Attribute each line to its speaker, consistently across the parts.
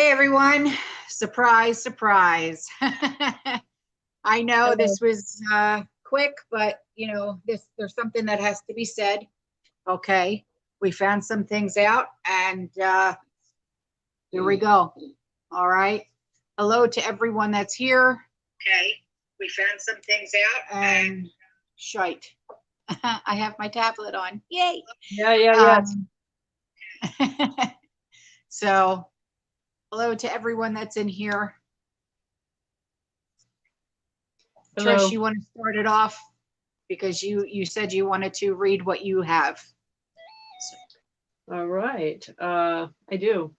Speaker 1: Hi, everyone. Surprise, surprise. I know
Speaker 2: Hello.
Speaker 1: this was quick, but there's something that has to be said. Okay. We found some things out and here we go. All right. Hello to everyone that's here. Okay. We found some things out and shite. I have my tablet on. Yay.
Speaker 2: Yeah.
Speaker 1: So hello to everyone that's in here.
Speaker 2: Hello.
Speaker 1: Trish, you want to start it off because you said you wanted to read what you have.
Speaker 2: All right. I do.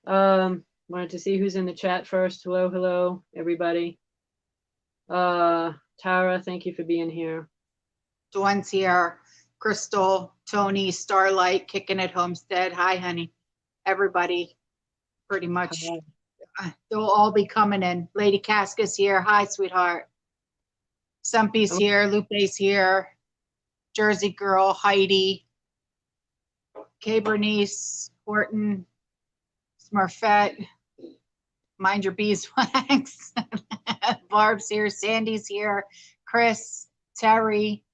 Speaker 2: Wanted to see who's in the chat first. Hello, everybody. Tara, thank you for being here.
Speaker 1: Dawn's here. Crystal, Tony, Starlight, Kicking at Homestead. Hi, honey. Everybody, pretty much. They'll all be coming in. Lady Casca's here. Hi, sweetheart. Stumpy's here. Lupe's here. Jersey Girl, Heidi. Kay Bernice, Horton, Smurfette. Mind your beeswax. Barb's here. Sandy's here. Chris, Terry,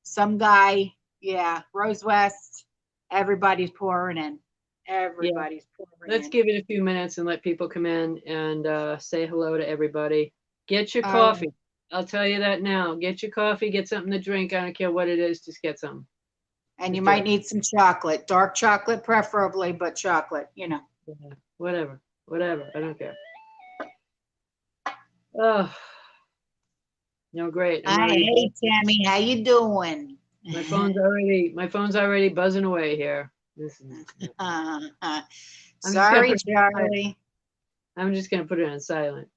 Speaker 1: some guy. Yeah, Rose West. Everybody's pouring in. Everybody's pouring
Speaker 2: Let's
Speaker 1: in.
Speaker 2: give it a few minutes and let people come in and say hello to everybody. Get your coffee. I'll tell you that now. Get your coffee. Get something to drink. I don't care what it is. Just get some.
Speaker 1: And you might need some chocolate. Dark chocolate preferably, but chocolate,
Speaker 2: Yeah, whatever. I don't care. Oh, no, great.
Speaker 1: Hey, Tammy, how you doing?
Speaker 2: My phone's already buzzing away here.
Speaker 1: Sorry, Charlie.
Speaker 2: I'm just gonna put it on silent.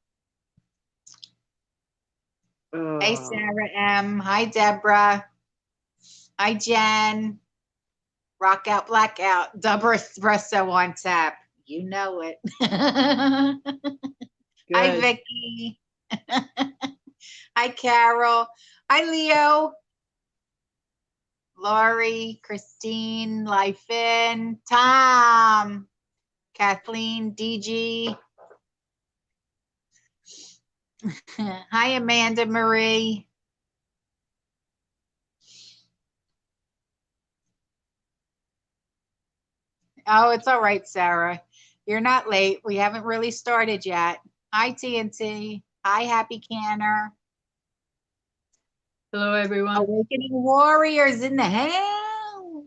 Speaker 1: Hey, Sarah M. Hi, Deborah. Hi, Jen. Rock out, blackout. Double espresso on tap. You know it. Hi, Vicky. Hi, Carol. Hi, Leo. Lori, Christine, Lyfin, Tom, Kathleen, DG. Hi, Amanda Marie. Oh, it's all right, Sarah. You're not late. We haven't really started yet. Hi, TNT. Hi, Happy Canner.
Speaker 2: Hello, everyone.
Speaker 1: Awakening Warriors in the house.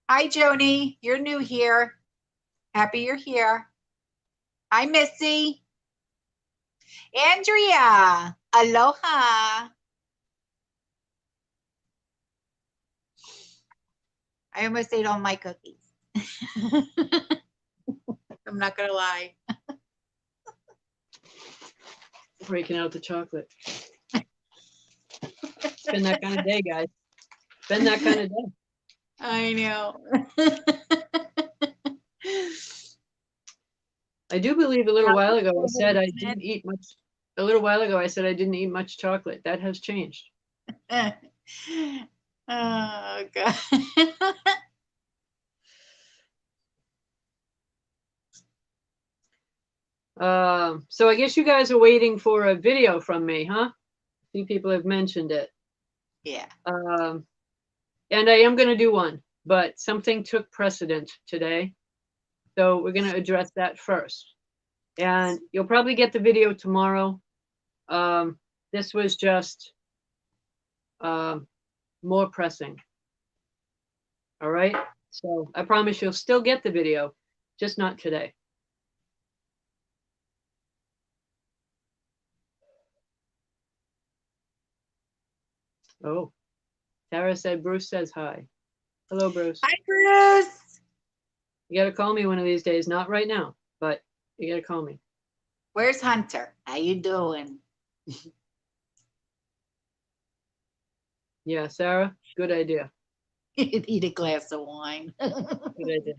Speaker 1: Hi, Joni. You're new here. Happy you're here. Hi, Missy. Andrea. Aloha. I almost ate all my cookies. I'm not going to lie.
Speaker 2: Breaking out the chocolate. It's been that kind of day, guys. It's been that kind of day.
Speaker 1: I know.
Speaker 2: I do believe a little while ago I said I didn't eat much. A little while ago I said I didn't eat much chocolate. That has changed.
Speaker 1: Oh, God.
Speaker 2: So I guess you guys are waiting for a video from me, huh? A few people have mentioned it.
Speaker 1: Yeah.
Speaker 2: And I am going to do one, but something took precedent today. So we're going to address that first. And you'll probably get the video tomorrow. This was just more pressing. All right. So I promise you'll still get the video, just not today. Oh, Tara said Bruce says hi. Hello, Bruce.
Speaker 1: Hi, Bruce.
Speaker 2: You got to call me one of these days. Not right now, but you got to call me.
Speaker 1: Where's Hunter? How you doing?
Speaker 2: Yeah, Sarah, good idea.
Speaker 1: Eat a glass of wine.
Speaker 2: Good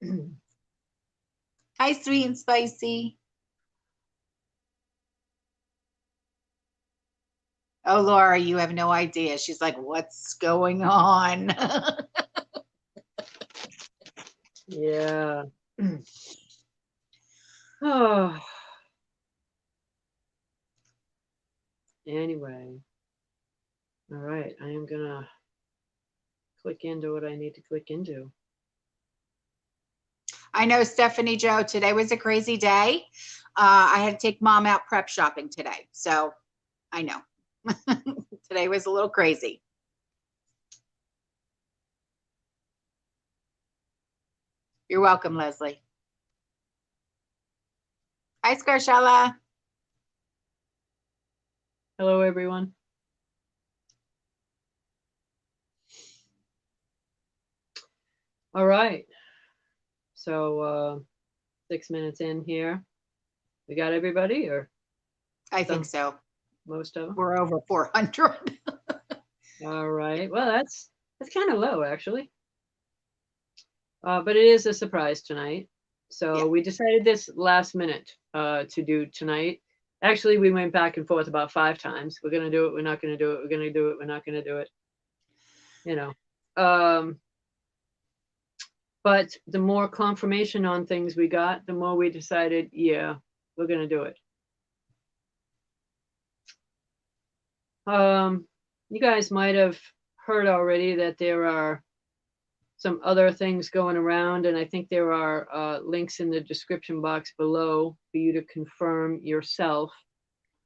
Speaker 2: idea.
Speaker 1: Hi, sweet and spicy. Oh, Laura, you have no idea. She's like, what's going on?
Speaker 2: Yeah. Oh. Anyway. All right. I am gonna click into what I need to click into.
Speaker 1: I know, Stephanie Joe, today was a crazy day. I had to take mom out prep shopping today. So I know today was a little crazy. You're welcome, Leslie. Hi, Scarshella.
Speaker 2: Hello, everyone. All right. So 6 minutes in here. We got everybody, or
Speaker 1: I think so.
Speaker 2: most of them?
Speaker 1: We're over 400.
Speaker 2: All right. Well, that's kind of low, actually. But it is a surprise tonight. So
Speaker 1: Yeah.
Speaker 2: we decided this last minute to do tonight. Actually, we went back and forth about 5 times. We're gonna do it. We're not gonna do it. We're gonna do it. We're not gonna do it. You know. But the more confirmation on things we got, the more we decided, yeah, we're gonna do it. You guys might have heard already that there are some other things going around, and I think there are links in the description box below for you to confirm yourself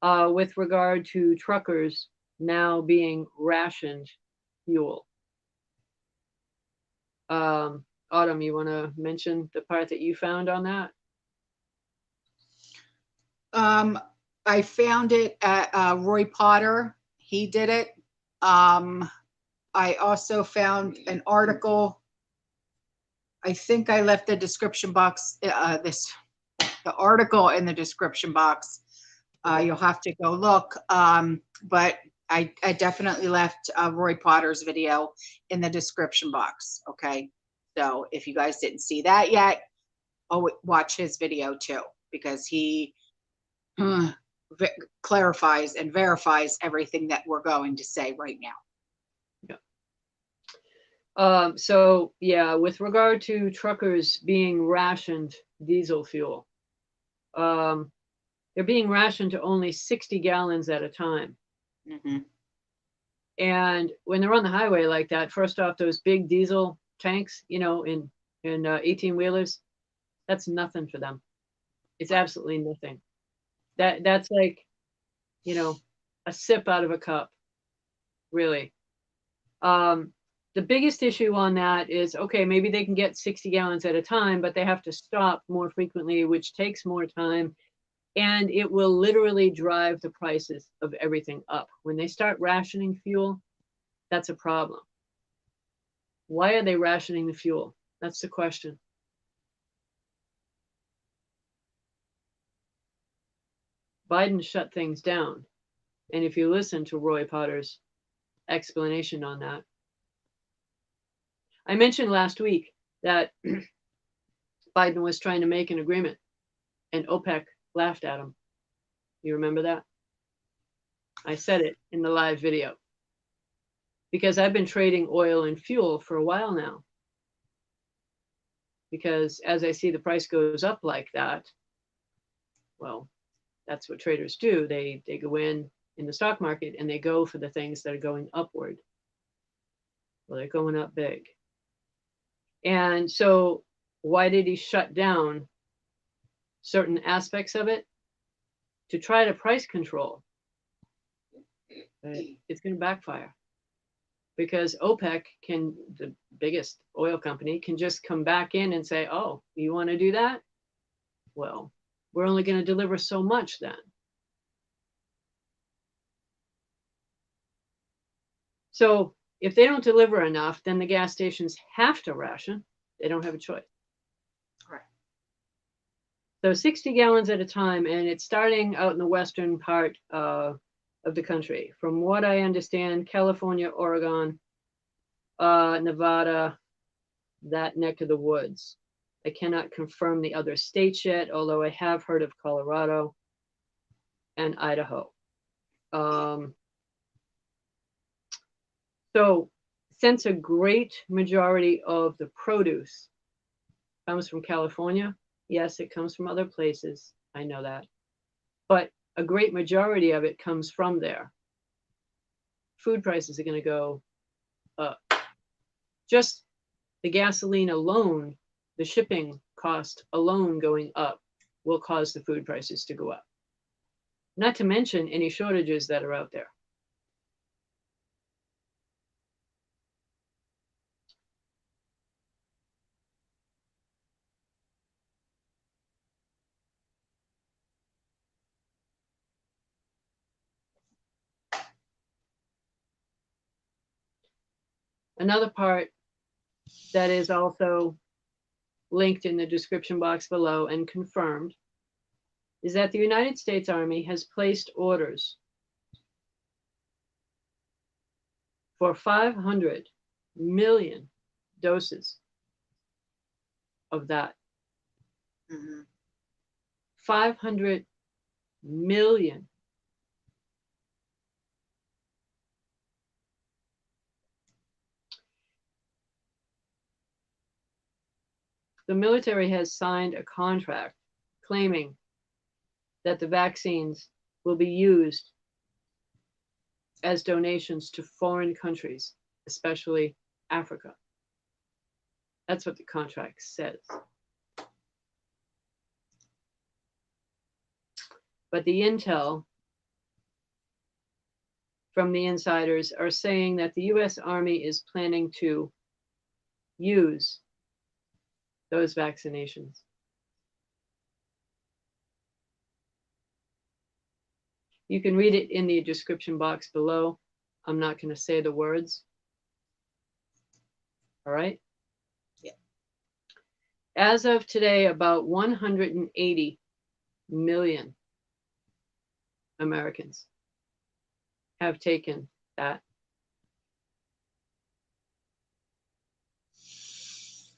Speaker 2: with regard to truckers now being rationed fuel. Autumn, you want to mention the part that you found on that?
Speaker 1: I found it at Roy Potter. He did it. I also found an article. I think I left the description box, the article in the description box. You'll have to go look. But I definitely left Roy Potter's video in the description box. Okay. So if you guys didn't see that yet, watch his video too, because he clarifies and verifies everything that we're going to say right now.
Speaker 2: So yeah, with regard to truckers being rationed diesel fuel, they're being rationed to only 60 gallons at a time.
Speaker 1: Mm-hmm.
Speaker 2: And when they're on the highway like that, first off, those big diesel tanks, you know, in 18 wheelers, that's nothing for them. It's absolutely nothing. That's like, you know, a sip out of a cup, really. The biggest issue on that is, okay, maybe they can get 60 gallons at a time, but they have to stop more frequently, which takes more time. And it will literally drive the prices of everything up. When they start rationing fuel, that's a problem. Why are they rationing the fuel? That's the question. Biden shut things down. And if you listen to Roy Potter's explanation on that, I mentioned last week that Biden was trying to make an agreement and OPEC laughed at him. You remember that? I said it in the live video because I've been trading oil and fuel for a while now. Because as I see the price goes up like that, well, that's what traders do. They go in the stock market and they go for the things that are going upward. Well, they're going up big. And so why did he shut down certain aspects of it? To try to price control. But it's going to backfire. Because OPEC can, the biggest oil company, can just come back in and say, oh, you want to do that? Well, we're only going to deliver so much then. So if they don't deliver enough, then the gas stations have to ration. They don't have a choice.
Speaker 1: Right.
Speaker 2: So 60 gallons at a time, and it's starting out in the western part of the country. From what I understand, California, Oregon, Nevada, that neck of the woods. I cannot confirm the other states yet, although I have heard of Colorado and Idaho. So since a great majority of the produce comes from California. Yes, it comes from other places. I know that. But a great majority of it comes from there. Food prices are going to go up. Just the gasoline alone, the shipping cost alone going up will cause the food prices to go up. Not to mention any shortages that are out there. Another part that is also linked in the description box below and confirmed is that the United States Army has placed orders for 500 million doses of that. 500 million. The military has signed a contract claiming that the vaccines will be used as donations to foreign countries, especially Africa. That's what the contract says. But the intel from the insiders are saying that the US Army is planning to use those vaccinations. You can read it in the description box below. I'm not going to say the words. All right?
Speaker 1: Yeah.
Speaker 2: As of today, about 180 million Americans have taken that.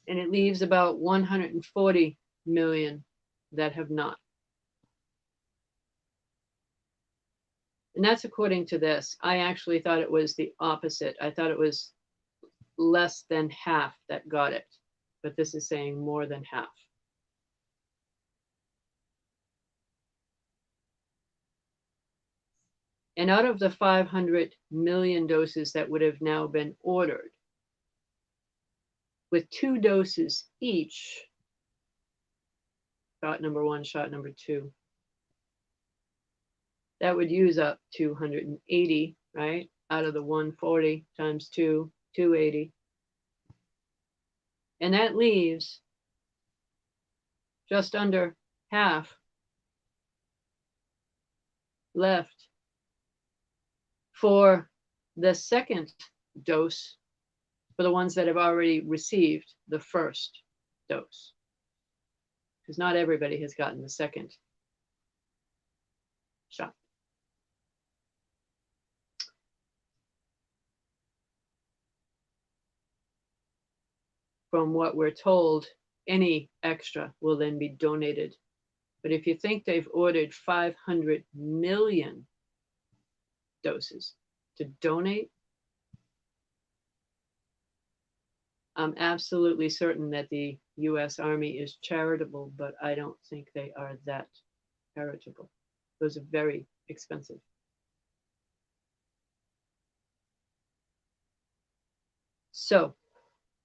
Speaker 2: And it leaves about 140 million that have not. And that's according to this. I actually thought it was the opposite. I thought it was less than half that got it. But this is saying more than half. And out of the 500 million doses that would have now been ordered, with 2 doses each, shot number 1, shot number 2, that would use up 280, right? Out of the 140 times 2, 280. And that leaves just under half left for the second dose for the ones that have already received the first dose. Because not everybody has gotten the second shot. From what we're told, any extra will then be donated. But if you think they've ordered 500 million doses to donate, I'm absolutely certain that the US Army is charitable, but I don't think they are that charitable. Those are very expensive. So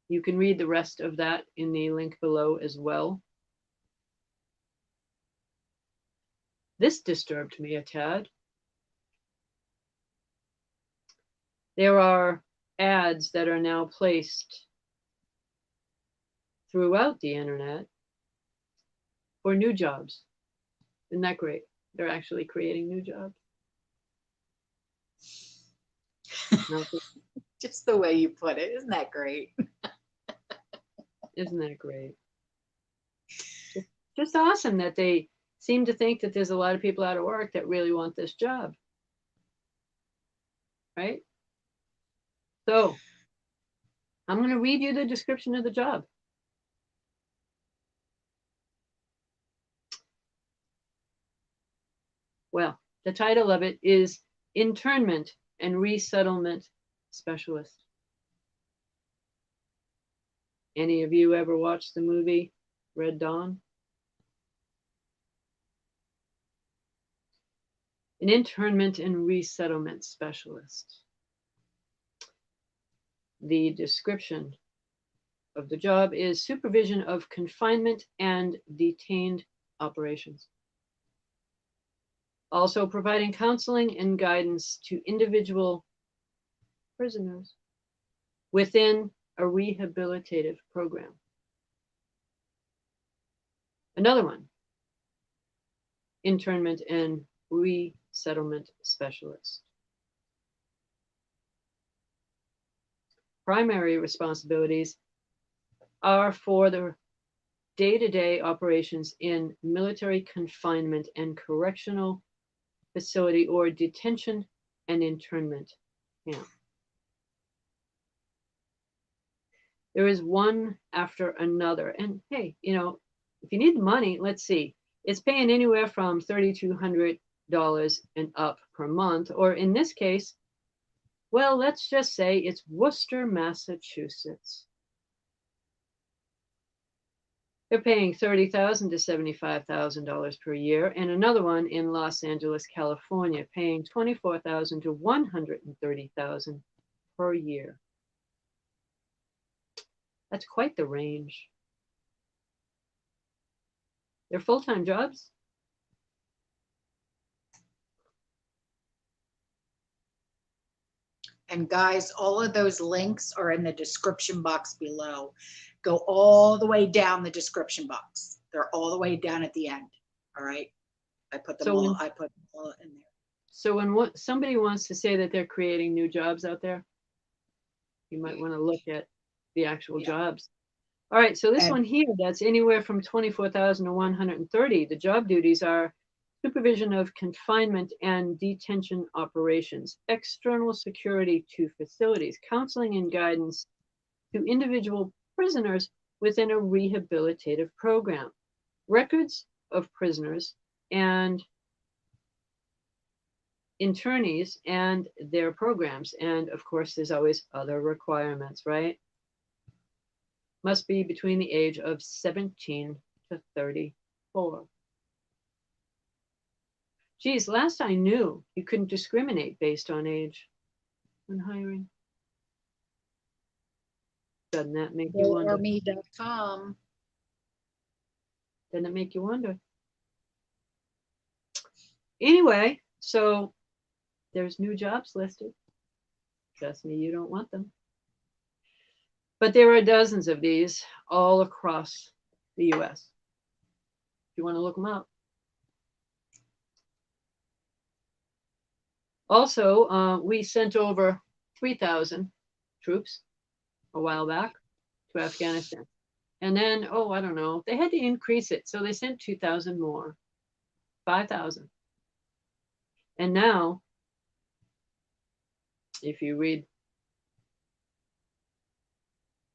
Speaker 2: you can read the rest of that in the link below as well. This disturbed me a tad. There are ads that are now placed throughout the internet for new jobs. Isn't that great? They're actually creating new jobs.
Speaker 1: Just the way you put it. Isn't that great?
Speaker 2: Isn't that great? Just awesome that they seem to think that there's a lot of people out of work that really want this job. Right? So I'm going to read you the description of the job. Well, the title of it is Internment and Resettlement Specialist. Any of you ever watched the movie Red Dawn. An internment and resettlement specialist. The description of the job is supervision of confinement and detained operations. Also providing counseling and guidance to individual prisoners within a rehabilitative program. Another one, internment and resettlement specialist. Primary responsibilities are for the day-to-day operations in military confinement and correctional facility or detention and internment camp. There is one after another. And hey, you know, if you need money, let's see. It's paying anywhere from $3,200 and up per month, or in this case, well, let's just say it's Worcester, Massachusetts. They're paying $30,000 to $75,000 per year, and another one in Los Angeles, California, paying $24,000 to $130,000 per year. That's quite the range. They're full-time jobs.
Speaker 1: And guys, all of those links are in the description box below. Go all the way down the description box. They're all the way down at the end. All right. I put them all in there.
Speaker 2: So when somebody wants to say that they're creating new jobs out there, you might want to look at the actual jobs. All right, so this one here, that's anywhere from 24,000 to 130. The job duties are supervision of confinement and detention operations, external security to facilities, counseling and guidance to individual prisoners within a rehabilitative program, records of prisoners and internees and their programs. And of course, there's always other requirements, right? Must be between the age of 17 to 34. Geez, last I knew, you couldn't discriminate based on age when hiring. Doesn't that make you wonder?
Speaker 1: me.com.
Speaker 2: Doesn't it make you wonder? Anyway, so there's new jobs listed. Trust me, you don't want them. But there are dozens of these all across the US. If you want to look them up. Also, we sent over 3,000 troops a while back to Afghanistan. And then, oh, I don't know, they had to increase it. So they sent 2,000 more, 5,000. And now, if you read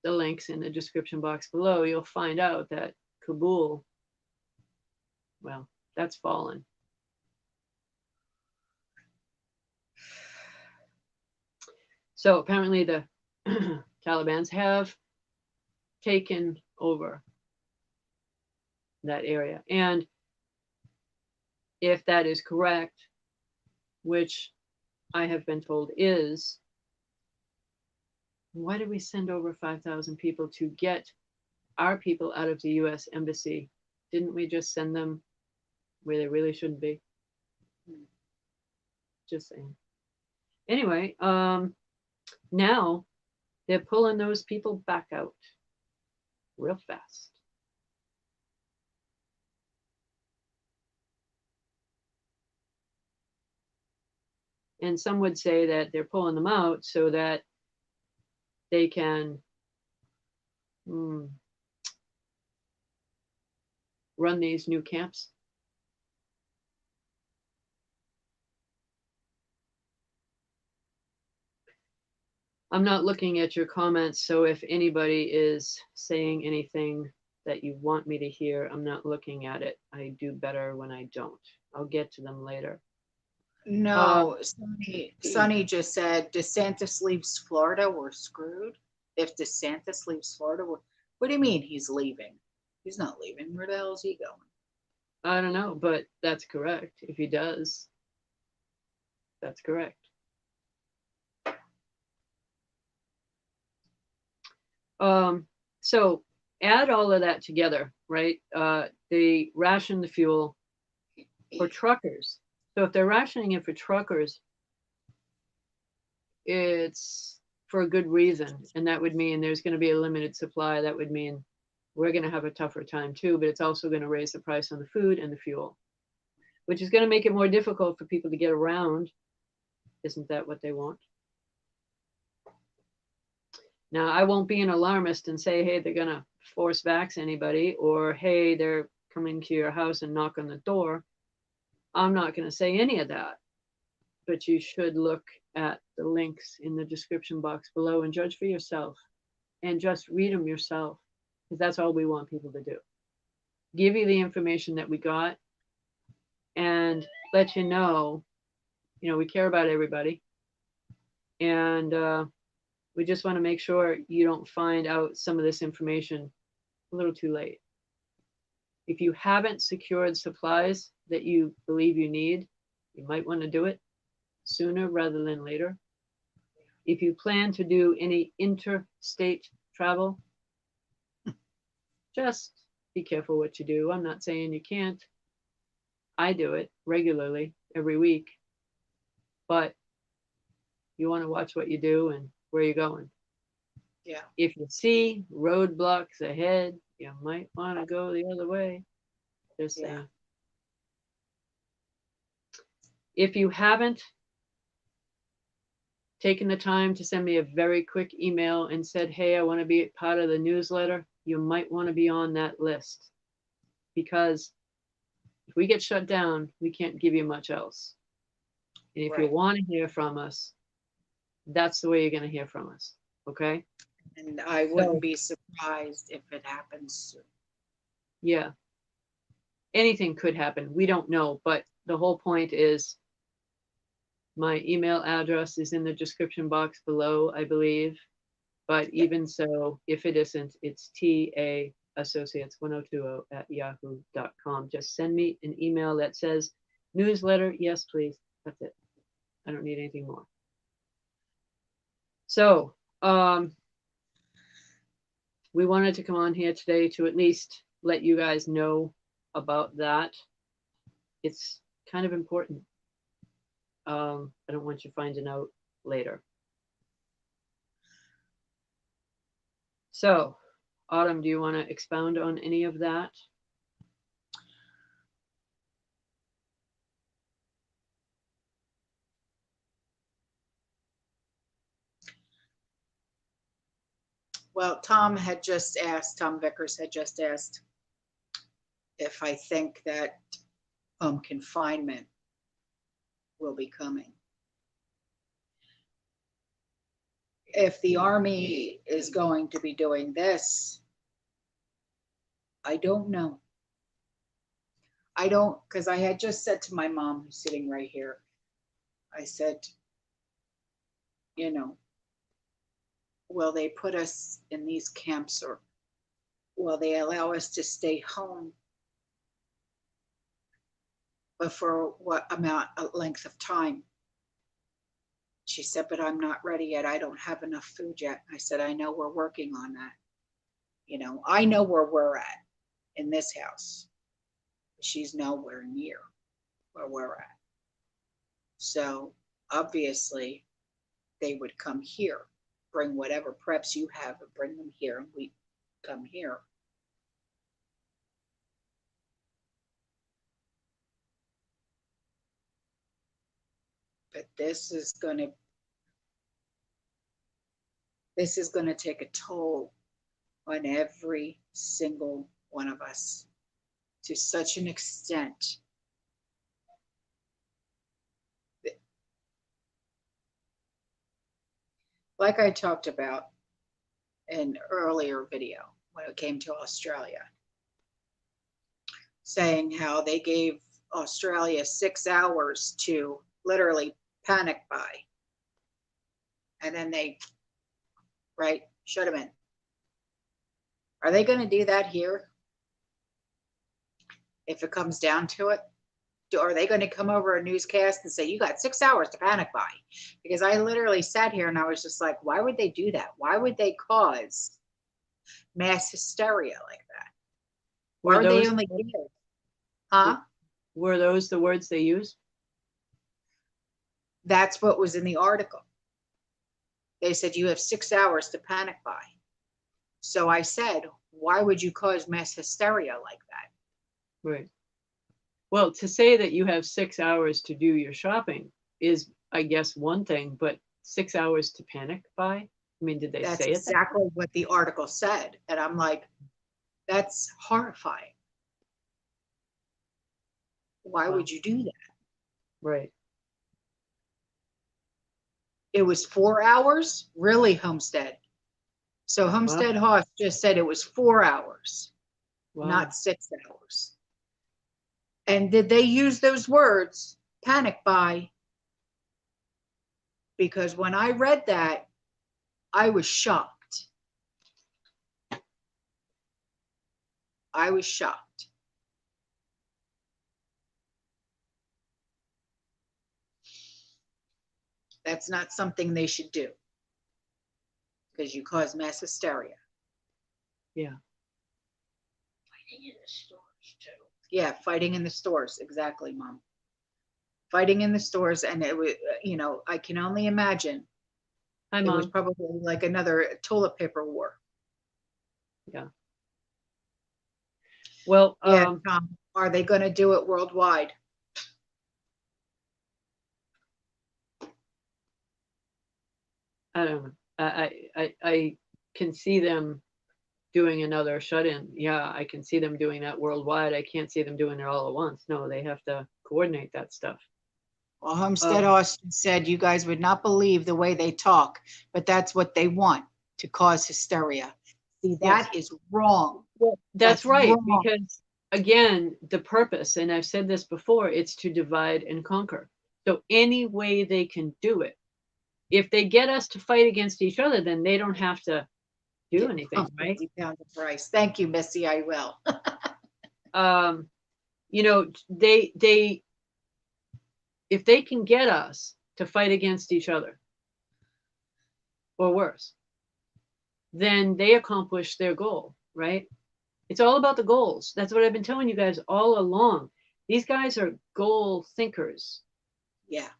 Speaker 2: the links in the description box below, you'll find out that Kabul, well, that's fallen. So apparently the Taliban's have taken over that area. And if that is correct, which I have been told is, why did we send over 5,000 people to get our people out of the US embassy? Didn't we just send them where they really shouldn't be? Just saying. Anyway, now they're pulling those people back out real fast. And some would say that they're pulling them out so that they can run these new camps. I'm not looking at your comments, so if anybody is saying anything that you want me to hear, I'm not looking at it. I do better when I don't. I'll get to them later.
Speaker 1: No, Sonny just said DeSantis leaves Florida, we're screwed. If DeSantis leaves Florida, what do you mean he's leaving? He's not leaving. Where the hell is he going?
Speaker 2: I don't know, but that's correct. If he does, that's correct. So add all of that together, right? They ration the fuel for truckers. So if they're rationing it for truckers, it's for a good reason. And that would mean there's going to be a limited supply. That would mean we're going to have a tougher time too, but it's also going to raise the price on the food and the fuel, which is going to make it more difficult for people to get around. Isn't that what they want? Now, I won't be an alarmist and say, hey, they're going to force vax anybody, or hey, they're coming to your house and knock on the door. I'm not going to say any of that, but you should look at the links in the description box below and judge for yourself and just read them yourself, because that's all we want people to do. Give you the information that we got and let you know, we care about everybody. And we just want to make sure you don't find out some of this information a little too late. If you haven't secured supplies that you believe you need, you might want to do it sooner rather than later. If you plan to do any interstate travel, just be careful what you do. I'm not saying you can't. I do it regularly every week, but you want to watch what you do and where you're going.
Speaker 1: Yeah.
Speaker 2: If you see roadblocks ahead, you might want to go the other way. Just saying.
Speaker 1: Yeah.
Speaker 2: If you haven't taken the time to send me a very quick email and said, hey, I want to be part of the newsletter, you might want to be on that list, because if we get shut down, we can't give you much else. And if
Speaker 1: Right.
Speaker 2: you want to hear from us, that's the way you're going to hear from us. Okay.
Speaker 1: And I wouldn't be surprised if it happens soon.
Speaker 2: Yeah. Anything could happen. We don't know. But the whole point is my email address is in the description box below, I believe. But even so, if it isn't, it's taassociates1020@yahoo.com. Just send me an email that says newsletter. Yes, please. That's it. I don't need anything more. So, we wanted to come on here today to at least let you guys know about that. It's kind of important. I don't want you finding out later. So, Autumn, do you want to expound on any of that?
Speaker 1: Well, Tom Vickers had just asked if I think that confinement will be coming. If the Army is going to be doing this, I don't know. I don't, because I had just said to my mom, who's sitting right here, I said, will they put us in these camps, or will they allow us to stay home? But for what length of time? She said, but I'm not ready yet. I don't have enough food yet. I said, I know, we're working on that. I know where we're at in this house. She's nowhere near where we're at. So obviously they would come here, bring whatever preps you have and bring them here, and we come here. But this is going to take a toll on every single one of us to such an extent that, like I talked about in an earlier video when it came to Australia, saying how they gave Australia 6 hours to literally panic buy. And then they, shut them in. Are they going to do that here? if it comes down to it? Are they going to come over a newscast and say, you got 6 hours to panic buy? Because I literally sat here and I was just like, why would they do that? Why would they cause mass hysteria like that? Why
Speaker 2: Were
Speaker 1: would they
Speaker 2: those
Speaker 1: only give it? Huh?
Speaker 2: were those the words they used?
Speaker 1: That's what was in the article. They said you have 6 hours to panic buy. So I said, why would you cause mass hysteria like that?
Speaker 2: Right. Well, to say that you have 6 hours to do your shopping is, I guess, one thing, but 6 hours to panic buy? I mean, did they
Speaker 1: That's
Speaker 2: say it?
Speaker 1: exactly what the article said. And I'm like, that's horrifying. Why
Speaker 2: Wow.
Speaker 1: would you do that?
Speaker 2: Right.
Speaker 1: It was 4 hours? Really, Homestead? So
Speaker 2: Wow.
Speaker 1: Homestead Hoss just said it was 4 hours,
Speaker 2: Wow.
Speaker 1: not 6 hours. And did they use those words, panic buy? Because when I read that, I was shocked. I was shocked. That's not something they should do because you cause mass hysteria.
Speaker 2: Yeah.
Speaker 1: Fighting in the stores too. Yeah, fighting in the stores. Exactly, Mom. Fighting in the stores. And it was, I can only imagine
Speaker 2: Hi,
Speaker 1: it was
Speaker 2: Mom.
Speaker 1: probably like another toilet paper war.
Speaker 2: Yeah. Well,
Speaker 1: Yeah, Tom, are they going to do it worldwide?
Speaker 2: I don't know. I can see them doing another shut-in. Yeah, I can see them doing that worldwide. I can't see them doing it all at once. No, they have to coordinate that stuff.
Speaker 1: Well, Homestead Austin said you guys would not believe the way they talk, but that's what they want, to cause hysteria. See, that
Speaker 2: Yes.
Speaker 1: is wrong.
Speaker 2: Well, that's right,
Speaker 1: wrong.
Speaker 2: because again, the purpose, and I've said this before, it's to divide and conquer. So any way they can do it. If they get us to fight against each other, then they don't have to do anything, right?
Speaker 1: 50 pounds of rice. Thank you, Missy. I will.
Speaker 2: They if they can get us to fight against each other, or worse, then they accomplish their goal, right? It's all about the goals. That's what I've been telling you guys all along. These guys are goal thinkers.
Speaker 1: Yeah.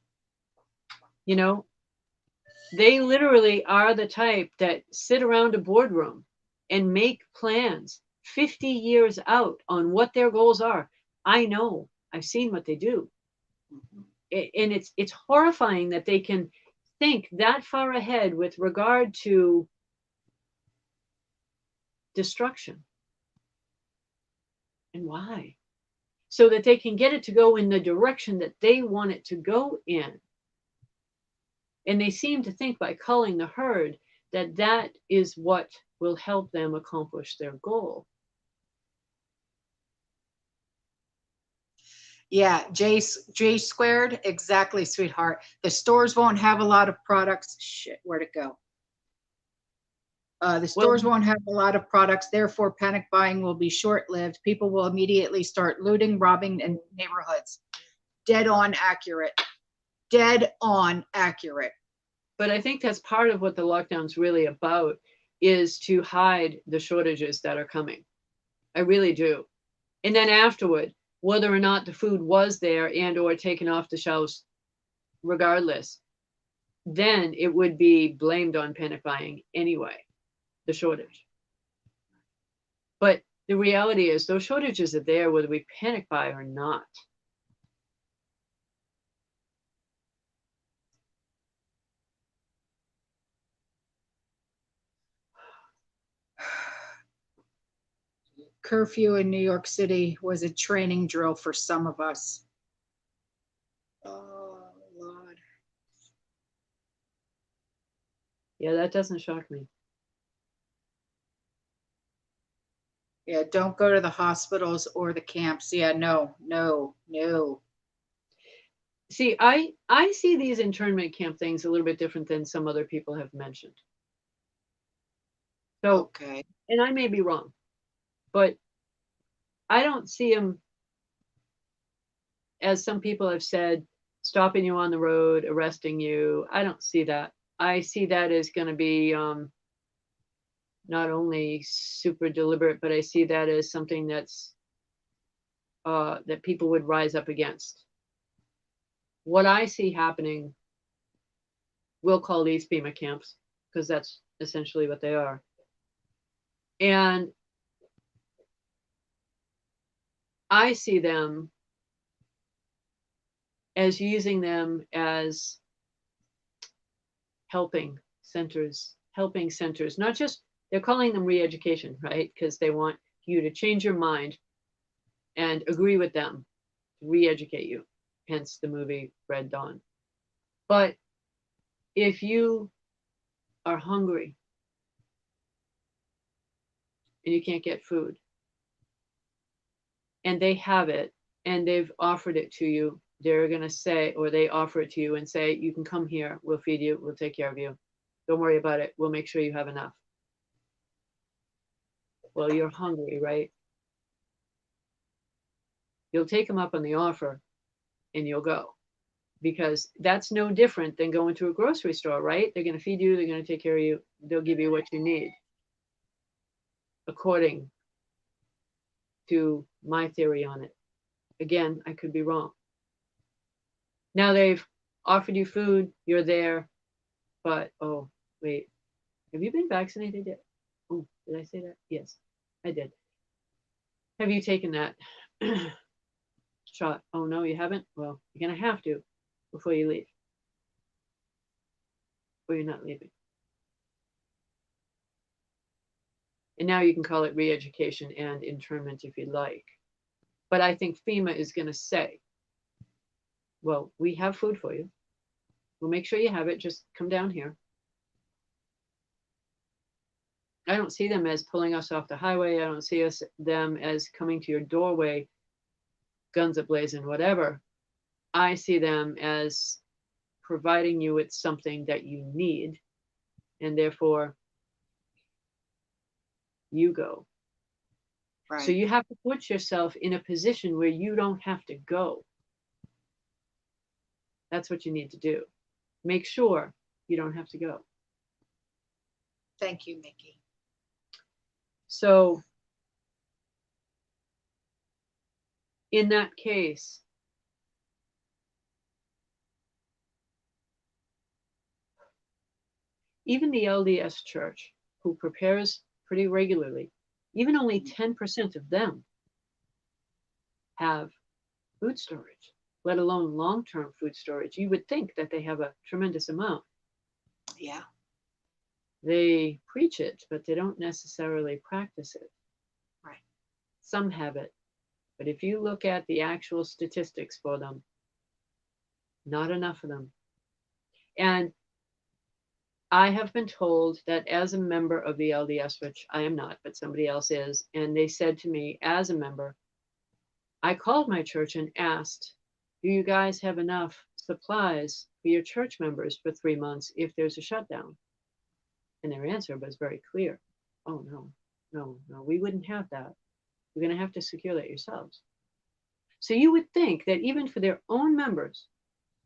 Speaker 2: They literally are the type that sit around a boardroom and make plans 50 years out on what their goals are. I know. I've seen what they do. And it's horrifying that they can think that far ahead with regard to destruction. And why? So that they can get it to go in the direction that they want it to go in. And they seem to think by culling the herd that that is what will help them accomplish their goal.
Speaker 1: Yeah, J squared, exactly, sweetheart. The stores won't have a lot of products. Shit, where'd it go? The stores won't have a lot of products, therefore panic buying will be short-lived. People will immediately start looting, robbing in neighborhoods. Dead on accurate. Dead on accurate.
Speaker 2: But I think that's part of what the lockdown's really about, is to hide the shortages that are coming. I really do. And then afterward, whether or not the food was there and or taken off the shelves, regardless, then it would be blamed on panic buying anyway, the shortage. But the reality is those shortages are there whether we panic buy or not.
Speaker 1: Curfew in New York City was a training drill for some of us. Oh, Lord.
Speaker 2: Yeah, that doesn't shock me.
Speaker 1: Yeah, don't go to the hospitals or the camps. Yeah, no.
Speaker 2: See, I see these internment camp things a little bit different than some other people have mentioned. So,
Speaker 1: Okay.
Speaker 2: and I may be wrong, but I don't see them as some people have said, stopping you on the road, arresting you. I don't see that. I see that as going to be not only super deliberate, but I see that as something that's that people would rise up against. What I see happening, we'll call these FEMA camps, because that's essentially what they are. And I see them as using them as helping centers, not just, they're calling them re-education, right? Because they want you to change your mind and agree with them, re-educate you, hence the movie Red Dawn. But if you are hungry and you can't get food, and they have it and they've offered it to you, they're going to say, or they offer it to you and say, you can come here, we'll feed you, we'll take care of you, don't worry about it, we'll make sure you have enough. Well, you're hungry, right? You'll take them up on the offer and you'll go, because that's no different than going to a grocery store, right? They're going to feed you, they're going to take care of you, they'll give you what you need, according to my theory on it. Again, I could be wrong. Now they've offered you food, you're there, but oh, wait, have you been vaccinated yet? Oh, did I say that? Yes, I did. Have you taken that shot? Oh, no, you haven't? Well, you're going to have to before you leave. Or you're not leaving. And now you can call it re-education and internment if you'd like. But I think FEMA is going to say, well, we have food for you. We'll make sure you have it. Just come down here. I don't see them as pulling us off the highway. I don't see them as coming to your doorway, guns ablazing, whatever. I see them as providing you with something that you need, and therefore you go.
Speaker 1: Right.
Speaker 2: So you have to put yourself in a position where you don't have to go. That's what you need to do. Make sure you don't have to go.
Speaker 1: Thank you, Mickey.
Speaker 2: So in that case, even the LDS Church, who prepares pretty regularly, even only 10% of them have food storage, let alone long-term food storage. You would think that they have a tremendous amount.
Speaker 1: Yeah.
Speaker 2: They preach it, but they don't necessarily practice it.
Speaker 1: Right.
Speaker 2: Some have it, but if you look at the actual statistics for them, not enough of them. And I have been told that as a member of the LDS, which I am not, but somebody else is, and they said to me as a member, I called my church and asked, do you guys have enough supplies for your church members for 3 months if there's a shutdown? And their answer was very clear. Oh, no, we wouldn't have that. You're going to have to secure that yourselves. So you would think that even for their own members,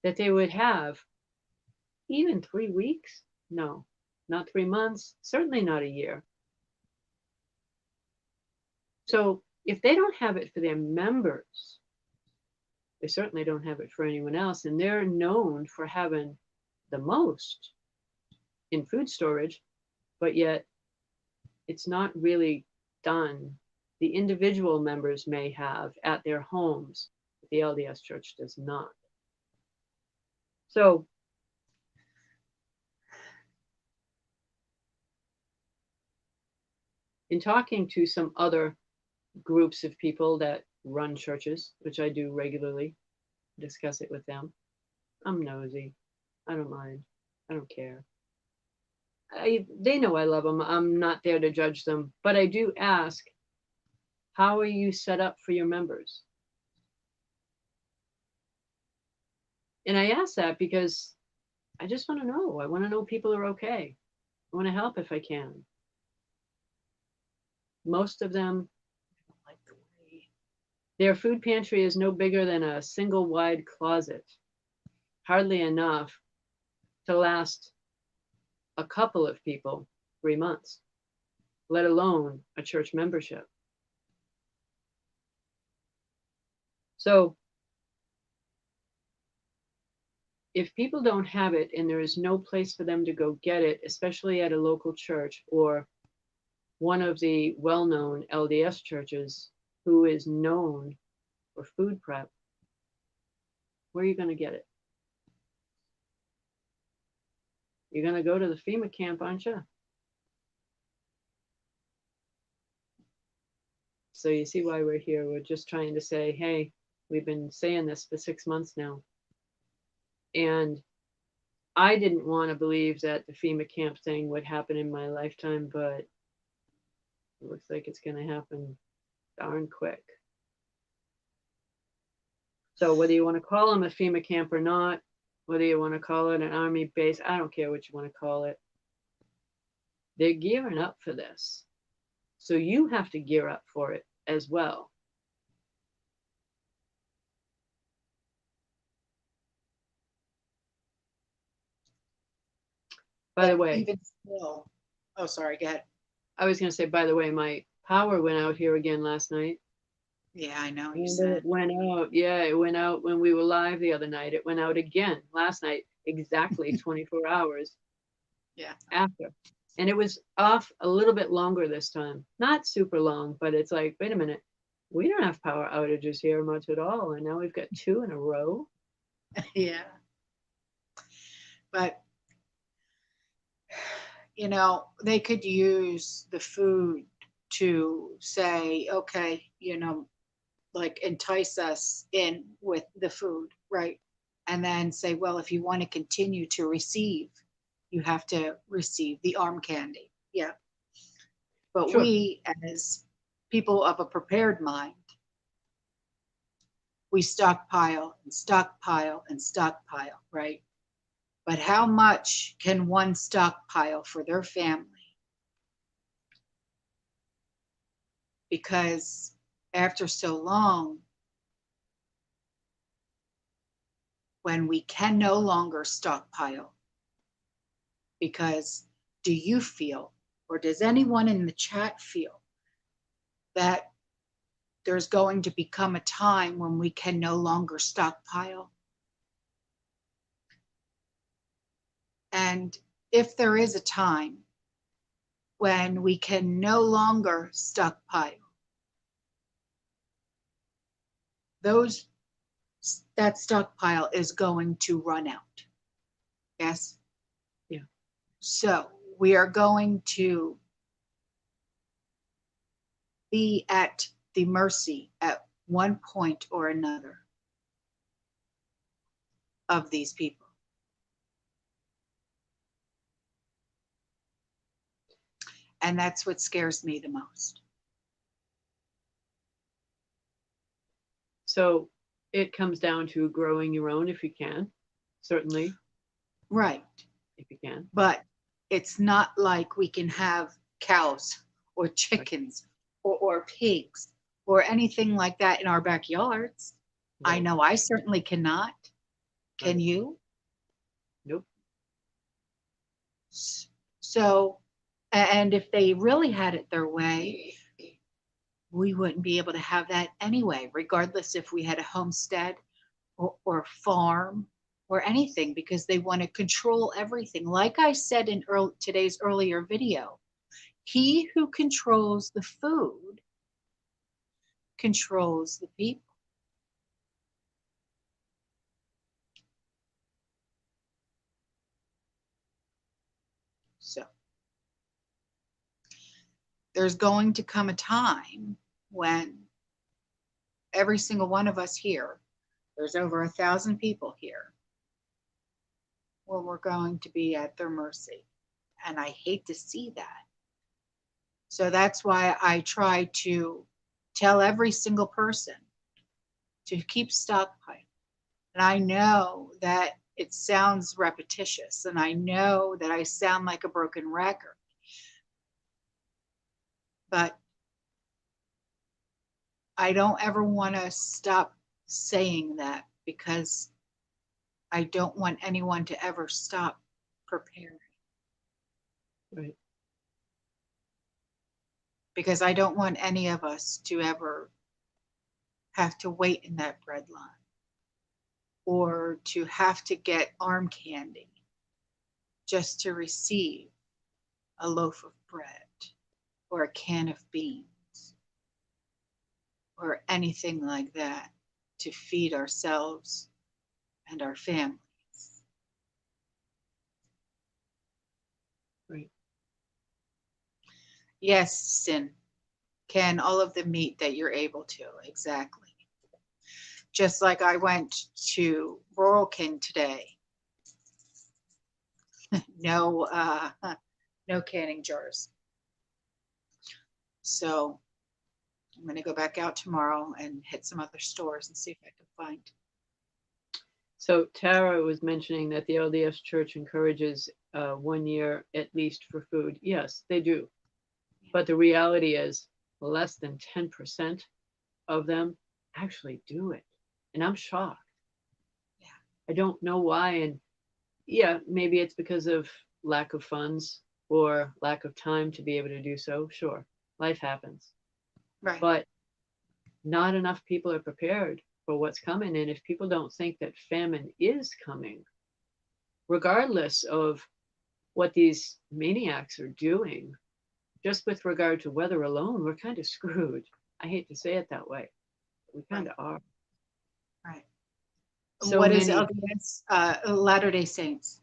Speaker 2: that they would have even 3 weeks? No, not 3 months, certainly not a year. So if they don't have it for their members, they certainly don't have it for anyone else. And they're known for having the most in food storage, but yet it's not really done. The individual members may have at their homes, but the LDS Church does not. So in talking to some other groups of people that run churches, which I do regularly, discuss it with them, I'm nosy. I don't mind. I don't care. They know I love them. I'm not there to judge them, but I do ask, how are you set up for your members? And I ask that because I just want to know. I want to know people are okay. I want to help if I can. Most of them,
Speaker 1: I don't like the way
Speaker 2: Their food pantry is no bigger than a single wide closet, hardly enough to last a couple of people 3 months, let alone a church membership. So if people don't have it and there is no place for them to go get it, especially at a local church or one of the well-known LDS churches who is known for food prep, where are you going to get it? You're going to go to the FEMA camp, aren't you? So you see why we're here. We're just trying to say, hey, we've been saying this for 6 months now. And I didn't want to believe that the FEMA camp thing would happen in my lifetime, but it looks like it's going to happen darn quick. So whether you want to call them a FEMA camp or not, whether you want to call it an army base, I don't care what you want to call it. They're gearing up for this. So you have to gear up for it as well. By the way,
Speaker 1: even still, oh, sorry, go ahead.
Speaker 2: I was going to say, by the way, my power went out here again last night.
Speaker 1: Yeah, I know you
Speaker 2: And
Speaker 1: said.
Speaker 2: it went out. Yeah, it went out when we were live the other night. It went out again last night, exactly 24 hours
Speaker 1: Yeah.
Speaker 2: after. And it was off a little bit longer this time. Not super long, but it's like, wait a minute, we don't have power outages here much at all. And now we've got 2 in a row.
Speaker 1: Yeah. But, you know, they could use the food to say, okay, you know, like entice us in with the food, right? And then say, well, if you want to continue to receive, you have to receive the arm candy. Yeah. But
Speaker 2: Sure.
Speaker 1: we, as people of a prepared mind, we stockpile and stockpile and stockpile, right? But how much can one stockpile for their family? Because after so long, when we can no longer stockpile, because do you feel, or does anyone in the chat feel, that there's going to become a time when we can no longer stockpile? And if there is a time when we can no longer stockpile, that stockpile is going to run out. Yes?
Speaker 2: Yeah.
Speaker 1: So we are going to be at the mercy at one point or another of these people. And that's what scares me the most.
Speaker 2: So it comes down to growing your own if you can, certainly.
Speaker 1: Right.
Speaker 2: If you can.
Speaker 1: But it's not like we can have cows or chickens or pigs or anything like that in our backyards. Right. I know I certainly cannot. Can right. You?
Speaker 2: Nope.
Speaker 1: So, and if they really had it their way, we wouldn't be able to have that anyway, regardless if we had a homestead or farm or anything, because they want to control everything. Like I said in today's earlier video, he who controls the food controls the people. So there's going to come a time when every single one of us here, there's over 1,000 people here, where we're going to be at their mercy. And I hate to see that. So that's why I try to tell every single person to keep stockpiling. And I know that it sounds repetitious, and I know that I sound like a broken record. But I don't ever want to stop saying that because I don't want anyone to ever stop preparing.
Speaker 2: Right.
Speaker 1: Because I don't want any of us to ever have to wait in that bread line or to have to get arm candy just to receive a loaf of bread or a can of beans or anything like that to feed ourselves and our families.
Speaker 2: Right.
Speaker 1: Yes, Sin, can all of the meat that you're able to, exactly. Just like I went to Rural King today. No, no canning jars. So I'm going to go back out tomorrow and hit some other stores and see if I can find.
Speaker 2: So Tara was mentioning that the LDS Church encourages 1 year at least for food. Yes, they do. But the reality is less than 10% of them actually do it. And I'm shocked.
Speaker 1: Yeah.
Speaker 2: I don't know why. And yeah, maybe it's because of lack of funds or lack of time to be able to do so. Sure, life happens.
Speaker 1: Right.
Speaker 2: But not enough people are prepared for what's coming. And if people don't think that famine is coming, regardless of what these maniacs are doing, just with regard to weather alone, we're kind of screwed. I hate to say it that way. We kind of are.
Speaker 1: Right.
Speaker 2: So
Speaker 1: What is
Speaker 2: many,
Speaker 1: LDS? Latter-day Saints.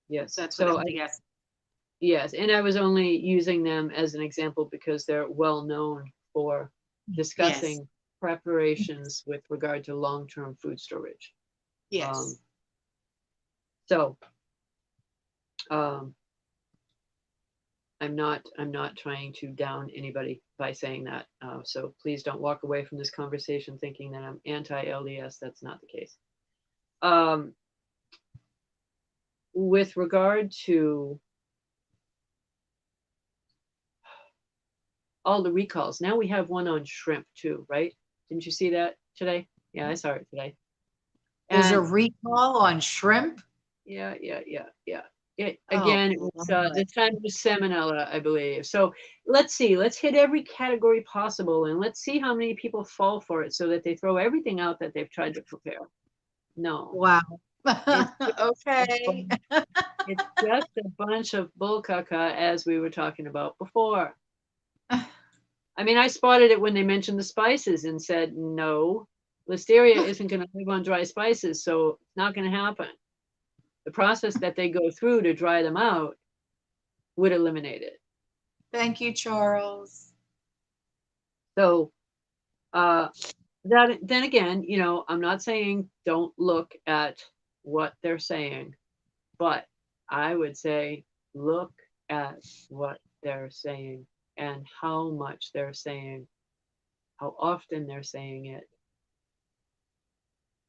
Speaker 2: yes.
Speaker 1: That's what
Speaker 2: So
Speaker 1: LDS.
Speaker 2: yes, and I was only using them as an example because they're well known for
Speaker 1: Yes.
Speaker 2: discussing preparations with regard to long-term food storage.
Speaker 1: Yes.
Speaker 2: So um, I'm not trying to down anybody by saying that. So please don't walk away from this conversation thinking that I'm anti-LDS. That's not the case. With regard to all the recalls, now we have one on shrimp too, right? Didn't you see that today? Yeah, I saw it today.
Speaker 1: There's a
Speaker 2: And
Speaker 1: recall on shrimp.
Speaker 2: yeah.
Speaker 1: Oh,
Speaker 2: Again, it was
Speaker 1: Lord.
Speaker 2: this time it was salmonella, I believe. So let's see, let's hit every category possible and let's see how many people fall for it so that they throw everything out that they've tried to prepare. No,
Speaker 1: Wow.
Speaker 2: it's just a
Speaker 1: Okay.
Speaker 2: bunch, it's just a bunch of bull caca as we were talking about before. I mean, I spotted it when they mentioned the spices and said, no, listeria isn't going to live on dry spices, so it's not going to happen. The process that they go through to dry them out would eliminate it.
Speaker 1: Thank you, Charles.
Speaker 2: So that then again, I'm not saying don't look at what they're saying, but I would say look at what they're saying and how much they're saying, how often they're saying it.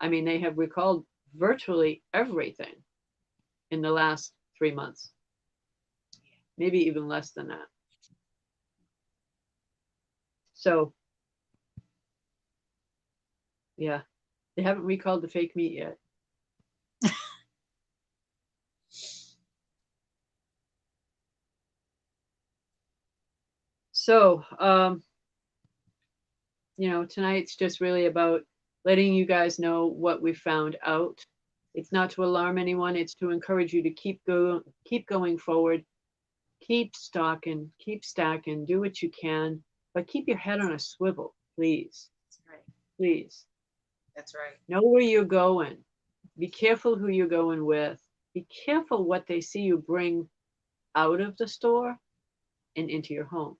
Speaker 2: I mean, they have recalled virtually everything in the last 3 months, maybe even less than that. So, yeah, they haven't recalled the fake meat yet. So, tonight's just really about letting you guys know what we found out. It's not to alarm anyone, it's to encourage you to keep going forward, keep stacking, do what you can, but keep your head on a swivel, please.
Speaker 1: That's right.
Speaker 2: Please.
Speaker 1: That's right.
Speaker 2: Know where you're going. Be careful who you're going with. Be careful what they see you bring out of the store and into your home.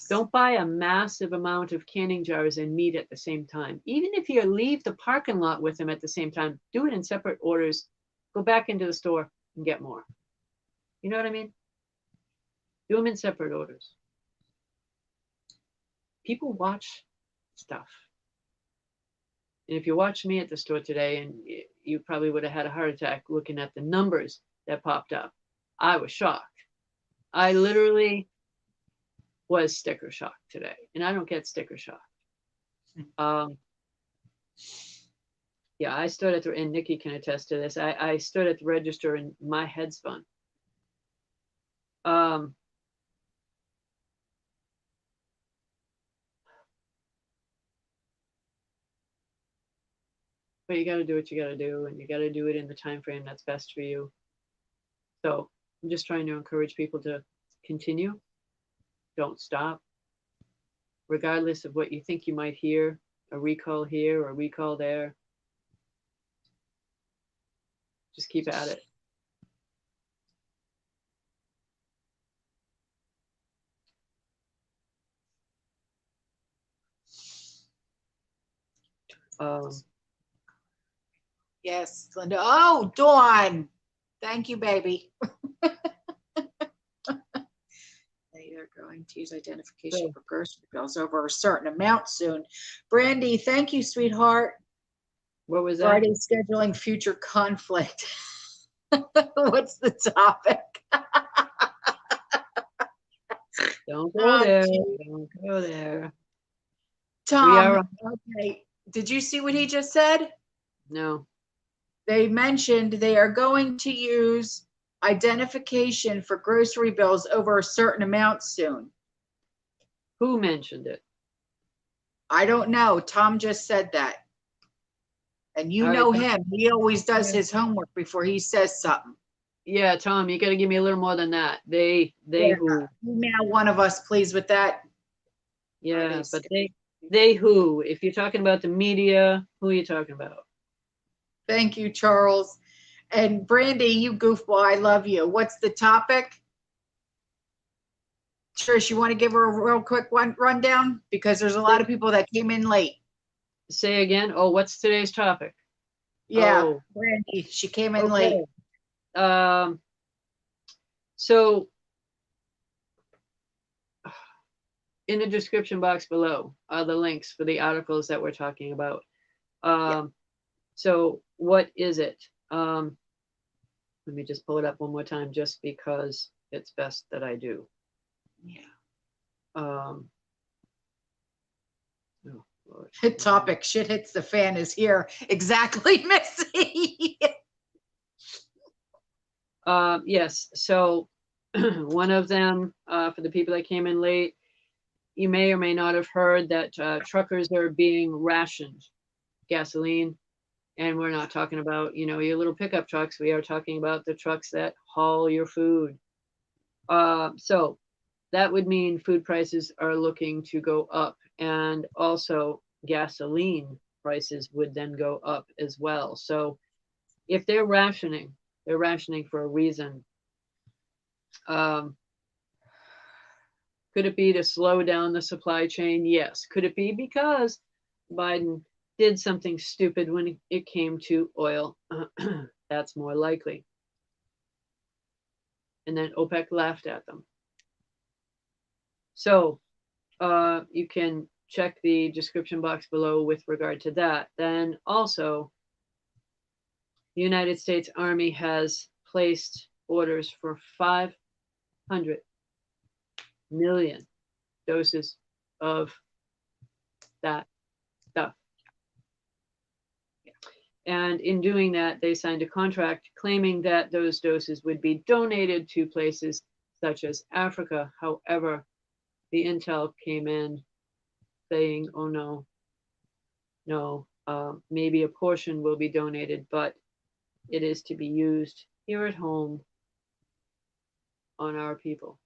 Speaker 2: Don't buy a massive amount of canning jars and meat at the same time. Even if you leave the parking lot with them at the same time, do it in separate orders. Go back into the store and get more. You know what I mean? Do them in separate orders. People watch stuff. And if you watched me at the store today, and you probably would have had a heart attack looking at the numbers that popped up. I was shocked. I literally was sticker shock today, and I don't get sticker shock. Yeah, I stood at the, and Nikki can attest to this. I stood at the register and my head spun. But you got to do what you got to do, and you got to do it in the time frame that's best for you. So I'm just trying to encourage people to continue. Don't stop, regardless of what you think you might hear, a recall here or a recall there. Just keep at it.
Speaker 1: Yes, Linda. Oh, Dawn. Thank you, baby. They are going to use identification for grocery bills over a certain amount soon. Brandy, thank you, sweetheart.
Speaker 2: What was that?
Speaker 1: Friday scheduling future conflict. What's the topic?
Speaker 2: Don't go there. Don't go there.
Speaker 1: Tom, okay. Did you see what he just said?
Speaker 2: No.
Speaker 1: They mentioned they are going to use identification for grocery bills over a certain amount soon.
Speaker 2: Who mentioned it?
Speaker 1: I don't know. Tom just said that. And you
Speaker 2: All
Speaker 1: know
Speaker 2: right,
Speaker 1: him. He always does his homework before he says something.
Speaker 2: Yeah, Tom, you got to give me a little more than that. They
Speaker 1: Yeah.
Speaker 2: who?
Speaker 1: Email one of us, please, with that.
Speaker 2: Yeah, but they who? If you're talking about the media, who are you talking about?
Speaker 1: Thank you, Charles. And Brandy, you goofball, I love you. What's the topic? Trish, you want to give her a real quick rundown? Because there's a lot of people that came in late.
Speaker 2: Say again. Oh, what's today's topic?
Speaker 1: Yeah,
Speaker 2: Oh.
Speaker 1: Brandy, she came in late.
Speaker 2: So in the description box below are the links for the articles that we're talking about. So what is it? Let me just pull it up one more time just because it's best that I do.
Speaker 1: Yeah.
Speaker 2: Oh,
Speaker 1: Topic, shit hits the fan is here. Exactly, Missy.
Speaker 2: Yes, so one of them, for the people that came in late, you may or may not have heard that truckers are being rationed gasoline. And we're not talking about, your little pickup trucks. We are talking about the trucks that haul your food. So that would mean food prices are looking to go up, and also gasoline prices would then go up as well. So if they're rationing for a reason. Could it be to slow down the supply chain? Yes. Could it be because Biden did something stupid when it came to oil? That's more likely. And then OPEC laughed at them. So you can check the description box below with regard to that. Then also, the United States Army has placed orders for 500 million doses of that stuff. And in doing that, they signed a contract claiming that those doses would be donated to places such as Africa. However, the intel came in saying, oh no, maybe a portion will be donated, but it is to be used here at home on our people.